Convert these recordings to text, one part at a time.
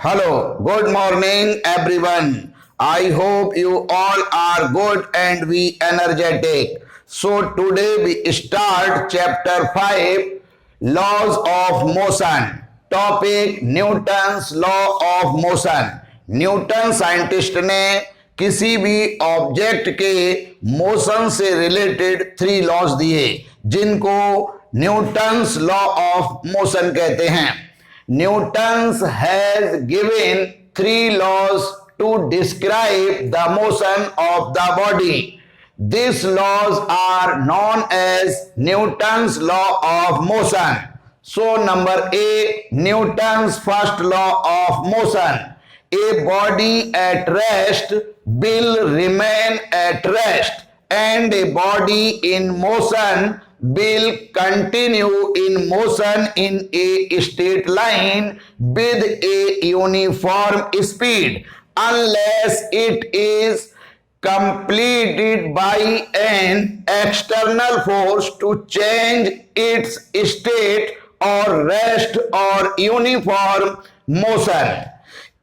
Hello, good morning everyone. I hope you all are good and we energetic. So today we start chapter 5 Laws of Motion. Topic Newton's Law of Motion. Newton scientist ने किसी भी object के motion से related 3 laws दिए जिनको Newton's law of motion कहते हैं. Newton has given 3 laws to describe the motion of the body. These laws are known as Newton's law of motion. So number A, Newton's first law of motion. A body at rest will remain at rest and a body in motion will continue in motion in a straight line with a uniform speed unless it is completed by an external force to change its state or rest or uniform motion.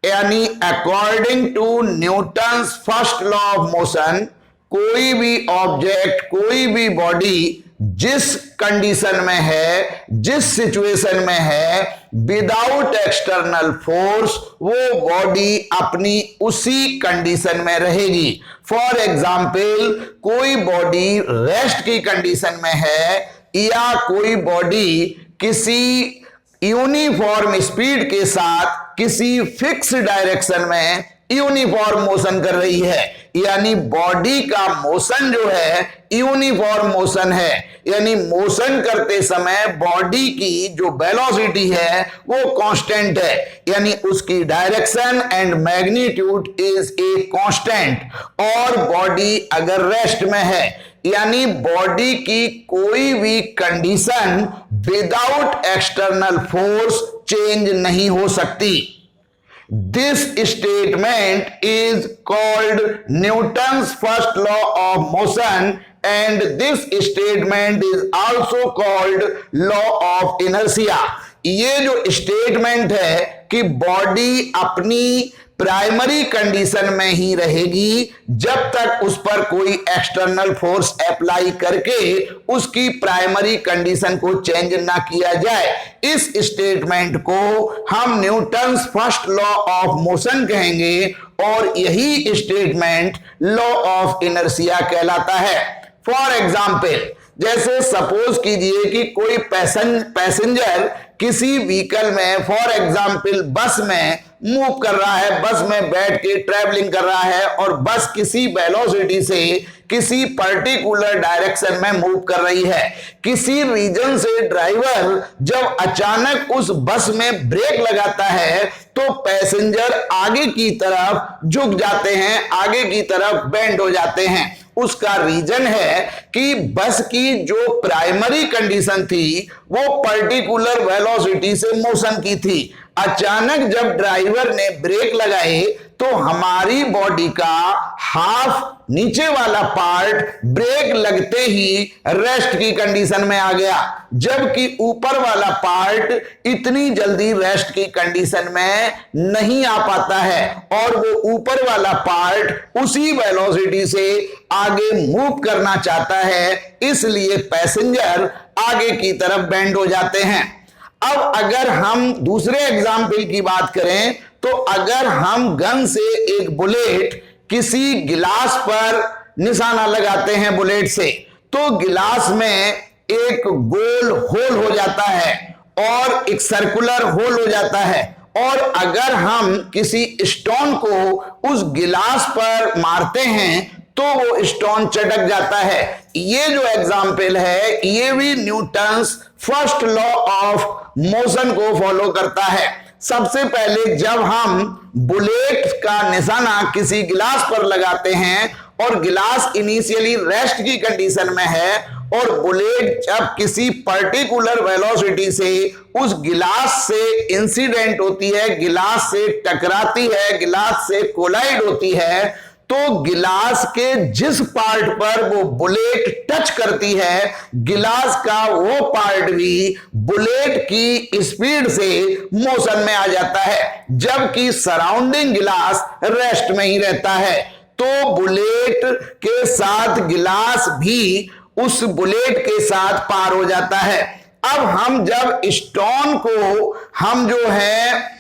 यानी according to Newton's first law of motion कोई भी object, कोई भी body जिस condition में है, जिस situation में है, विदाउट एक्सटर्नल फोर्स वो बॉडी अपनी उसी कंडीशन में रहेगी. फॉर एग्जाम्पल कोई बॉडी रेस्ट की कंडीशन में है या कोई बॉडी किसी यूनिफॉर्म स्पीड के साथ किसी फिक्स डायरेक्शन में यूनिफॉर्म मोशन कर रही है, यानी बॉडी का मोशन जो है यूनिफॉर्म मोशन है. यानी मोशन करते समय बॉडी की जो वेलोसिटी है वो कांस्टेंट है, यानी उसकी direction and magnitude is a constant. और बॉडी अगर रेस्ट में है यानी बॉडी की कोई भी condition without external force change नहीं हो सकती. This statement is called Newton's first law of motion and this statement is also called law of inertia. ये जो स्टेटमेंट है कि बॉडी अपनी प्राइमरी कंडीशन में ही रहेगी जब तक उस पर कोई एक्सटर्नल फोर्स अप्लाई करके उसकी प्राइमरी कंडीशन को चेंज ना किया जाए. इस स्टेटमेंट को हम Newton's first law of motion कहेंगे और यही स्टेटमेंट लॉ ऑफ इनर्शिया कहलाता है. फॉर एग्जाम्पल जैसे सपोज कीजिए कि कोई पैसेंजर किसी व्हीकल में, फॉर एग्जाम्पल बस में मूव कर रहा है, बस में बैठ के ट्रैवलिंग कर रहा है और बस किसी वेलोसिटी से किसी पर्टिकुलर डायरेक्शन में मूव कर रही है. किसी रीजन से ड्राइवर जब अचानक उस बस में ब्रेक लगाता है तो पैसेंजर आगे की तरफ झुक जाते हैं, आगे की तरफ बेंड हो जाते हैं. उसका रीजन है कि बस की जो प्राइमरी कंडीशन थी वो पर्टिकुलर वेलोसिटी से मोशन की थी. अचानक जब ड्राइवर ने ब्रेक लगाए तो हमारी बॉडी का हाफ नीचे वाला पार्ट ब्रेक लगते ही रेस्ट की कंडीशन में आ गया, जबकि ऊपर वाला पार्ट इतनी जल्दी रेस्ट की कंडीशन में नहीं आ पाता है और वो ऊपर वाला पार्ट उसी वेलोसिटी से आगे मूव करना चाहता है, इसलिए पैसेंजर आगे की तरफ बेंड हो जाते हैं. अब अगर हम दूसरे एग्जाम्पल की बात करें तो अगर हम गन से एक बुलेट किसी गिलास पर निशाना लगाते हैं बुलेट से, तो गिलास में एक गोल होल हो जाता है और एक सर्कुलर होल हो जाता है और अगर हम किसी स्टोन को उस गिलास पर मारते हैं तो वो स्टोन चटक जाता है. ये जो एग्जाम्पल है ये भी Newton's first law of motion को फॉलो करता है. सबसे पहले जब हम बुलेट का निशाना किसी गिलास पर लगाते हैं और गिलास इनिशियली रेस्ट की कंडीशन में है और बुलेट जब किसी पर्टिकुलर वेलोसिटी से उस गिलास से इंसिडेंट होती है, गिलास से टकराती है, गिलास से कोलाइड होती है, तो गिलास के जिस पार्ट पर वो बुलेट टच करती है, गिलास का वो पार्ट भी बुलेट की स्पीड से मोशन में आ जाता है, जबकि सराउंडिंग गिलास रेस्ट में ही रहता है। तो बुलेट के साथ गिलास भी उस बुलेट के साथ पार हो जाता है। अब हम जब स्टोन को हम जो है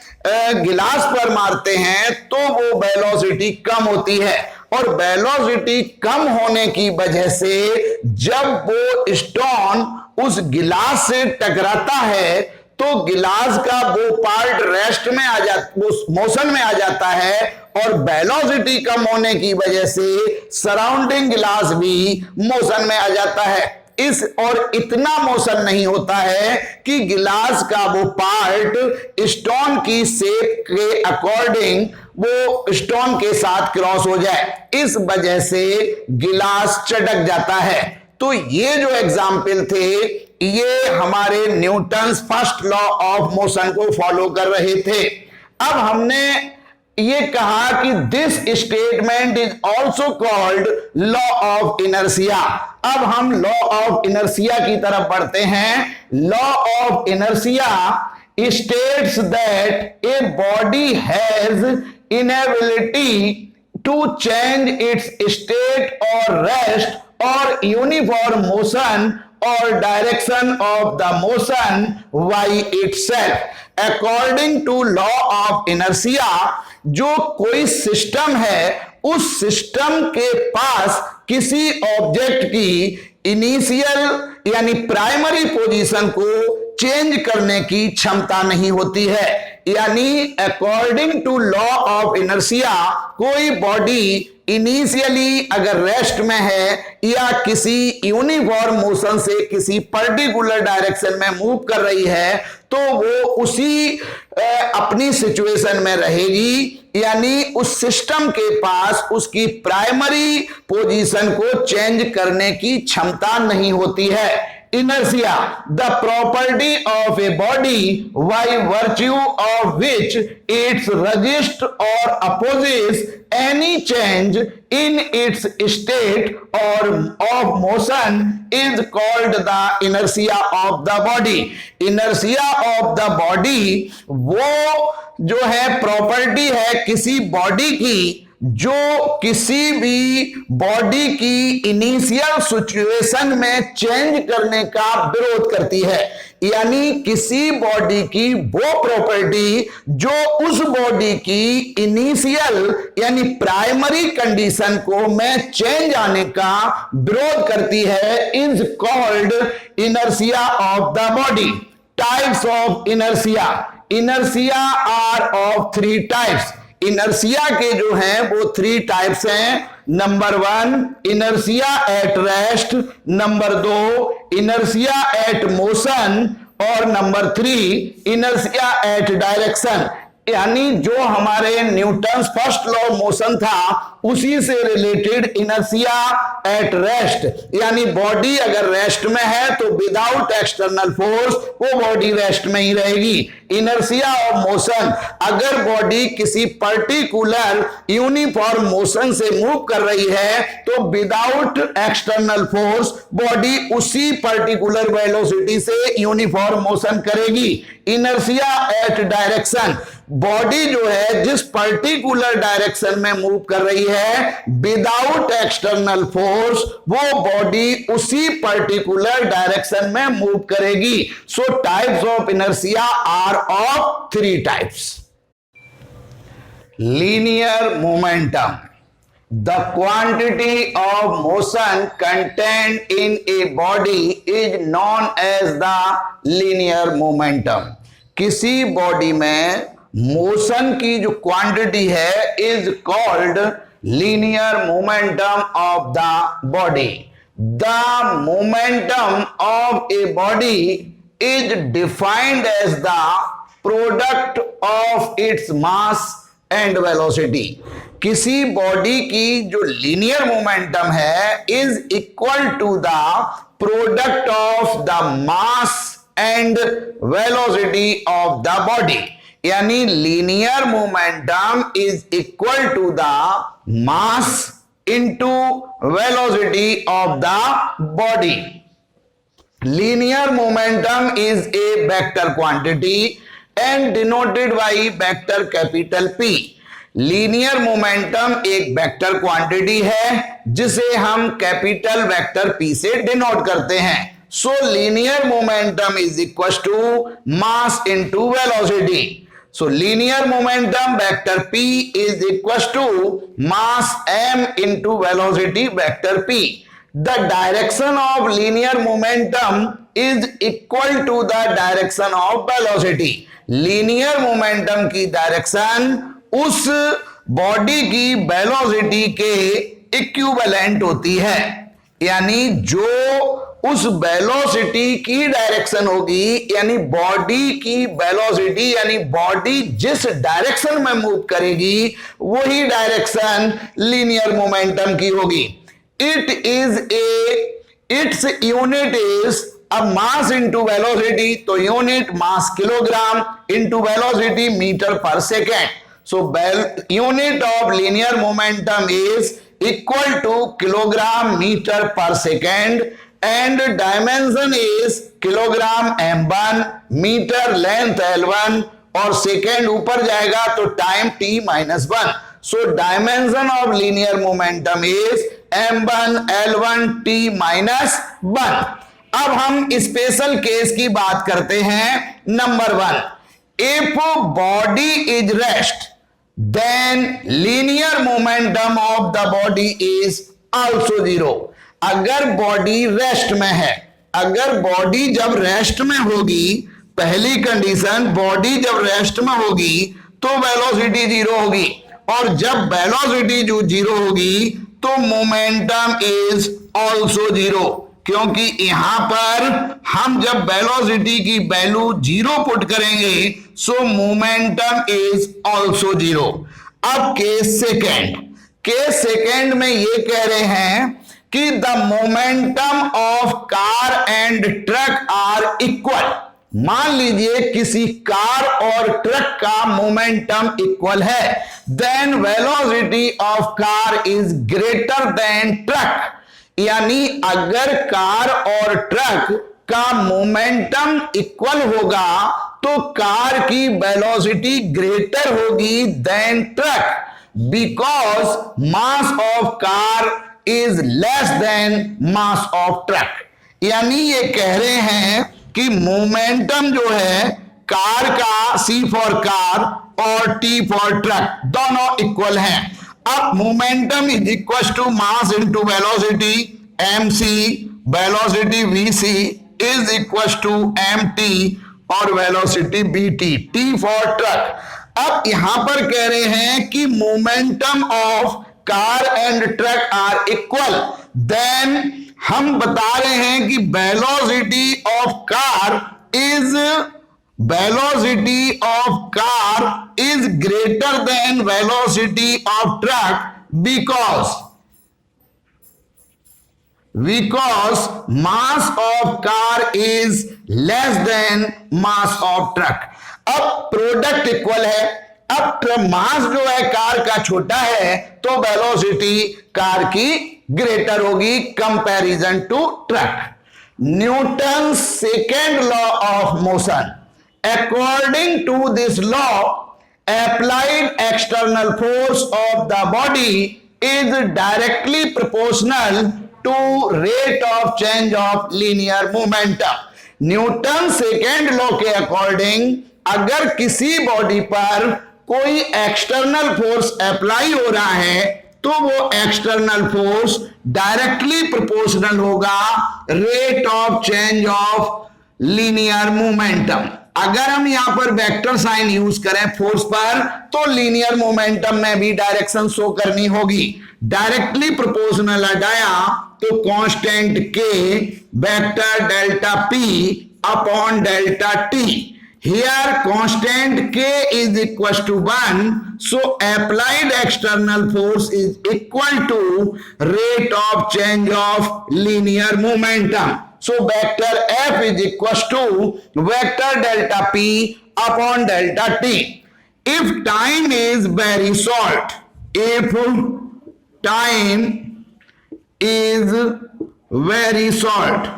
गिलास पर मारते हैं तो वो वेलोसिटी कम होती है, और वेलोसिटी कम होने की वजह से जब वो स्टोन उस गिलास से टकराता है तो गिलास का वो पार्ट रेस्ट में आ जाता, मोशन में आ जाता है, और वेलोसिटी कम होने की वजह से सराउंडिंग गिलास भी मोशन में आ जाता है। इस और इतना मोशन नहीं होता है कि गिलास का वो पार्ट स्टोन की शेप के अकॉर्डिंग वो स्टोन के साथ क्रॉस हो जाए, इस वजह से गिलास चटक जाता है। तो ये जो एग्जाम्पल थे ये हमारे Newton's first law of motion को फॉलो कर रहे थे। अब हमने ये कहा कि this statement is also called law of inertia. अब हम लॉ ऑफ इनर्शिया की तरफ बढ़ते हैं। Law of inertia states that a body has inability to change its state और रेस्ट और uniform motion or direction of the motion by itself. According to law of inertia, जो कोई system है उस सिस्टम के पास किसी ऑब्जेक्ट की initial यानी प्राइमरी पोजीशन को चेंज करने की क्षमता नहीं होती है। यानी according to law of inertia कोई बॉडी इनिशियली अगर रेस्ट में है या किसी यूनिफॉर्म मोशन से किसी पर्टिकुलर डायरेक्शन में मूव कर रही है तो वो उसी अपनी सिचुएशन में रहेगी, यानी उस सिस्टम के पास उसकी प्राइमरी पोजीशन को चेंज करने की क्षमता नहीं होती है। Inertia, the property of a body by virtue of which it resists or opposes any change in its state or of motion is called the inertia of the body. Inertia of the body वो जो है property है किसी body की जो किसी भी body की इनिशियल सिचुएशन में चेंज करने का विरोध करती है। यानी किसी बॉडी की वो प्रॉपर्टी जो उस बॉडी की इनिशियल यानी प्राइमरी कंडीशन को में चेंज आने का विरोध करती है is called inertia of the body. Types of inertia. Inertia are of 3 types. Inertia के जो हैं वो 3 टाइप्स हैं। Number 1 inertia at rest, number 2 inertia at motion और नंबर 3 इनर्शिया एट डायरेक्शन। यानी जो हमारे Newton's first law of motion था उसी से रिलेटेड इनर्शिया एट रेस्ट, यानी बॉडी अगर रेस्ट में है तो विदाउट एक्सटर्नल फोर्स वो बॉडी रेस्ट में ही रहेगी। इनर्शिया ऑफ मोशन, अगर बॉडी किसी पर्टिकुलर यूनिफॉर्म मोशन से मूव कर रही है तो विदाउट एक्सटर्नल फोर्स बॉडी उसी पर्टिकुलर वेलोसिटी से यूनिफॉर्म मोशन करेगी। इनर्शिया एट डायरेक्शन, बॉडी जो है जिस पर्टिकुलर डायरेक्शन में मूव कर रही है विदाउट एक्सटर्नल फोर्स वो बॉडी उसी पर्टिकुलर डायरेक्शन में मूव करेगी। So types of inertia are of 3 types. Linear momentum, the quantity of motion contained in a body is known as the linear momentum. किसी body में motion की जो quantity है is called linear momentum of the body. The momentum of a body is defined as the product of its mass and velocity. किसी body की जो linear momentum है is equal to the product of the mass and velocity of the body. यानी linear momentum is equal to the mass into velocity of the body. Linear momentum is a vector quantity and denoted by vector capital P. Linear momentum एक vector quantity है जिसे हम capital vector P से denote करते हैं. So linear momentum is equal to mass into velocity. So linear momentum vector P is equal to mass m into velocity vector P. The direction of linear momentum is equal to the direction of velocity. Linear momentum की direction उस body की velocity के equivalent होती है. यानी जो उस velocity की डायरेक्शन होगी, यानी बॉडी की वेलोसिटी, यानी बॉडी जिस डायरेक्शन में मूव करेगी वही डायरेक्शन लीनियर मोमेंटम की होगी. its unit is अब मास इंटू वेलोसिटी, तो unit mass kilogram into velocity metre per second. So unit of linear momentum is equal to kilogram metre per second and dimension is kilogram m1, metre length l1 और second ऊपर जाएगा तो time t-1. So dimension of linear momentum is m1 l1 t-1. अब हम special case की बात करते हैं. Number 1, if body is rest then linear momentum of the body is also zero. अगर बॉडी रेस्ट में है, अगर बॉडी जब रेस्ट में होगी, पहली कंडीशन बॉडी जब रेस्ट में होगी तो वेलोसिटी जीरो होगी, और जब वेलोसिटी जो जीरो होगी तो मोमेंटम इज आल्सो जीरो. क्योंकि यहां पर हम जब वेलोसिटी की वैल्यू जीरो पुट करेंगे so momentum is also zero. अब केस सेकेंड में ये कह रहे हैं कि the momentum of car and truck are equal. मान लीजिए किसी कार और ट्रक का मोमेंटम इक्वल है, then velocity of car is greater than truck. यानी अगर कार और ट्रक का मोमेंटम इक्वल होगा तो कार की वेलोसिटी ग्रेटर होगी then truck, because mass of car is less than mass of truck. यानी ये कह रहे हैं कि मोमेंटम जो है कार का C फॉर कार और T फॉर ट्रक दोनों इक्वल हैं. अब momentum is equal to mass into velocity mc, velocity vc is equal to mt और velocity vt, T for truck. अब यहां पर कह रहे हैं कि momentum of car and truck are equal, then हम बता रहे हैं कि velocity of car is greater than velocity of truck because mass of car is less than mass of truck. अब प्रोडक्ट इक्वल है. अब मास जो है कार का छोटा है तो वेलोसिटी कार की ग्रेटर होगी comparison to truck. Newton second law of motion. According to this law applied external force of the body is directly proportional to rate of change of linear momentum. Newton second law के according अगर किसी body पर कोई external force apply हो रहा है तो वो एक्सटर्नल फोर्स डायरेक्टली प्रोपोर्शनल होगा rate of change of linear momentum. अगर हम यहां पर वेक्टर साइन यूज करें फोर्स पर तो लीनियर मोमेंटम में भी डायरेक्शन शो करनी होगी. डायरेक्टली प्रोपोर्शनल लगाया तो कांस्टेंट के vector delta P upon delta T. Here constant K is equal to 1, so applied external force is equal to rate of change of linear momentum. So vector F is equal to vector delta P upon delta T. If time is very short, if time is very short,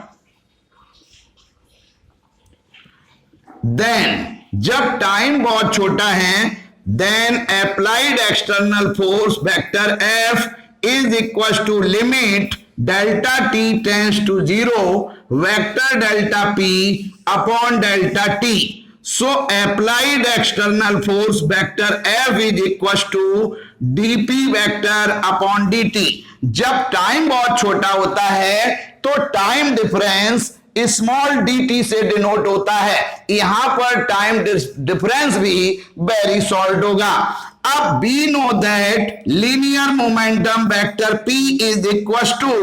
then जब time बहुत छोटा है, then applied external force vector F is equal to limit delta T tends to zero vector delta P upon delta T. So applied external force vector F is equal to dp vector upon dt. जब time बहुत छोटा होता है तो time difference small dt से denote होता है. यहां पर टाइम डिफरेंस भी वेरी शॉर्ट होगा. अब we know that linear momentum vector p is equal to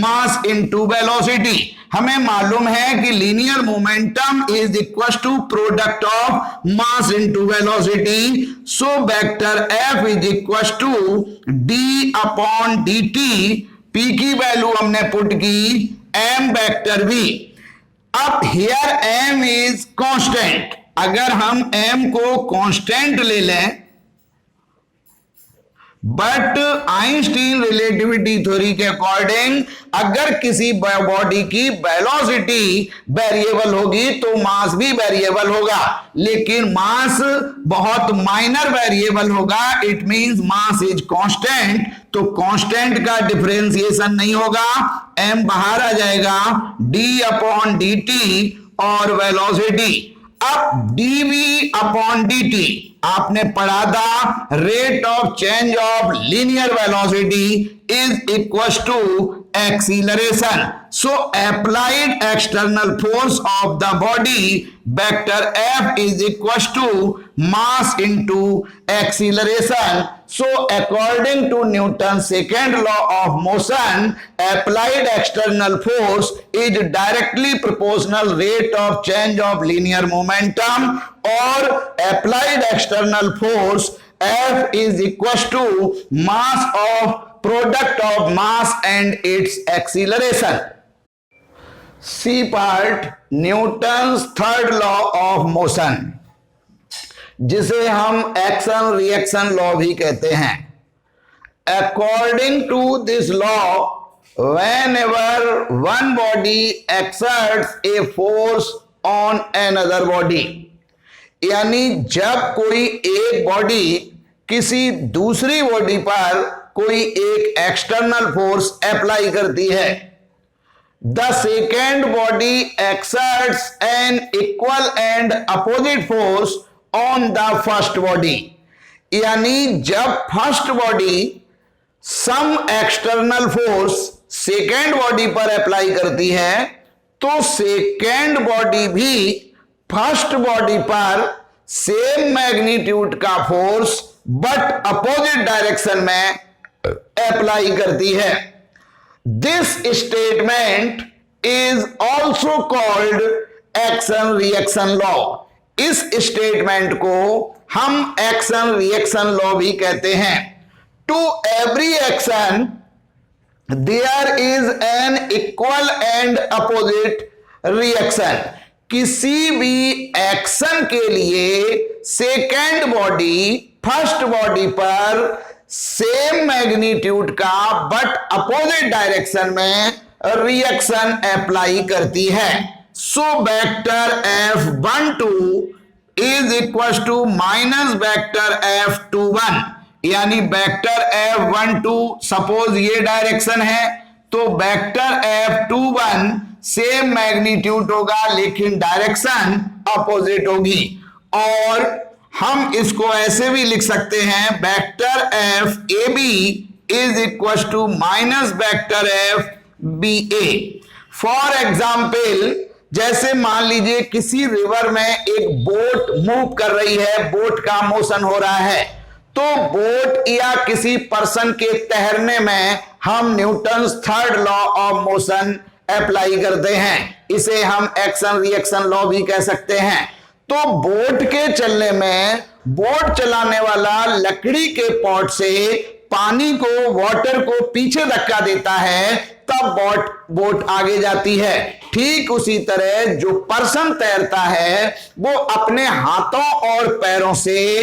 mass into velocity. हमें मालूम है कि linear momentum is equal to product of mass into velocity. So vector F is equal to D upon D T. P की value हमने put की M vector V. अब here M is constant. अगर हम एम को constant ले लें, but Einstein relativity theory के अकॉर्डिंग अगर किसी बॉडी की वेलोसिटी वेरिएबल होगी तो मास भी वेरिएबल होगा, लेकिन मास बहुत माइनर वेरिएबल होगा. It means mass is constant, तो कांस्टेंट का डिफरेंशिएशन नहीं होगा. एम बाहर आ जाएगा, डी अपॉन डी टी और वेलोसिटी. अब dv अपॉन dt आपने पढ़ा था, rate of change of linear velocity is equal to acceleration. So applied external force of the body vector f is equal to mass into acceleration. So according to Newton's second law of motion, applied external force is directly proportional rate of change of linear momentum, or applied external force F is equal to mass of product of mass and its acceleration. C part, Newton's third law of motion, जिसे हम action reaction law भी कहते हैं. According to this law, whenever one body exerts a force on another body, यानी जब कोई एक body किसी दूसरी बॉडी पर कोई एक एक्सटर्नल फोर्स अप्लाई करती है, the second body exerts an equal and opposite force on the first body. यानी जब first body some external force second body पर अप्लाई करती है, तो सेकेंड बॉडी भी फर्स्ट बॉडी पर सेम मैग्नीट्यूड का फोर्स बट अपोजिट डायरेक्शन में अप्लाई करती है. This statement is also called action reaction law. इस स्टेटमेंट को हम एक्शन रिएक्शन लॉ भी कहते हैं. To every action there is an equal and opposite reaction. किसी भी एक्शन के लिए सेकेंड बॉडी फर्स्ट बॉडी पर सेम मैग्नीट्यूड का बट अपोजिट डायरेक्शन में रिएक्शन अप्लाई करती है. So vector F12 is equal to minus vector F21. यानी वेक्टर F12 सपोज ये डायरेक्शन है, तो वेक्टर F21 सेम मैग्नीट्यूड होगा लेकिन डायरेक्शन अपोजिट होगी. और हम इसको ऐसे भी लिख सकते हैं, vector FAB is equal to minus vector FBA. For example, जैसे मान लीजिए किसी रिवर में एक बोट मूव कर रही है, बोट का मोशन हो रहा है, तो बोट या किसी पर्सन के तैरने में हम Newton's third law of motion apply करते हैं. इसे हम एक्शन रिएक्शन लॉ भी कह सकते हैं. तो बोट के चलने में बोट चलाने वाला लकड़ी के पॉट से पानी को, वाटर को पीछे धक्का देता है, तब बोट आगे जाती है. ठीक उसी तरह जो पर्सन तैरता है वो अपने हाथों और पैरों से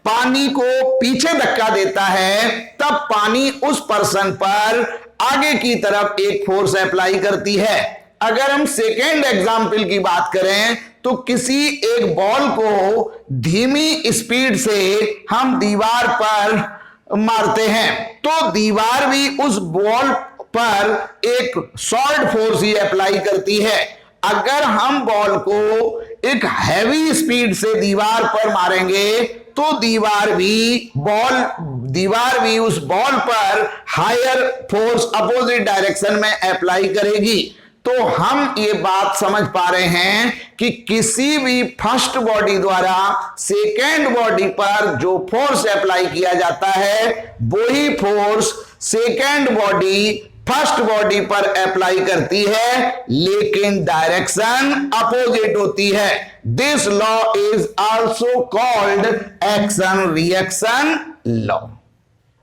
पानी को पीछे धक्का देता है, तब पानी उस पर्सन पर आगे की तरफ एक फोर्स अप्लाई करती है। अगर हम सेकेंड एग्जाम्पल की बात करें तो किसी एक बॉल को धीमी स्पीड से हम दीवार पर मारते हैं, तो दीवार भी उस बॉल पर एक सॉलिड फोर्स ही अप्लाई करती है। अगर हम बॉल को एक हैवी स्पीड से दीवार पर मारेंगे तो दीवार भी उस बॉल पर हायर फोर्स अपोजिट डायरेक्शन में अप्लाई करेगी। तो हम ये बात समझ पा रहे हैं कि किसी भी फर्स्ट बॉडी द्वारा सेकेंड बॉडी पर जो फोर्स अप्लाई किया जाता है, वही force second body first body पर अप्लाई करती है, लेकिन डायरेक्शन अपोजिट होती है। This law is also called action reaction law.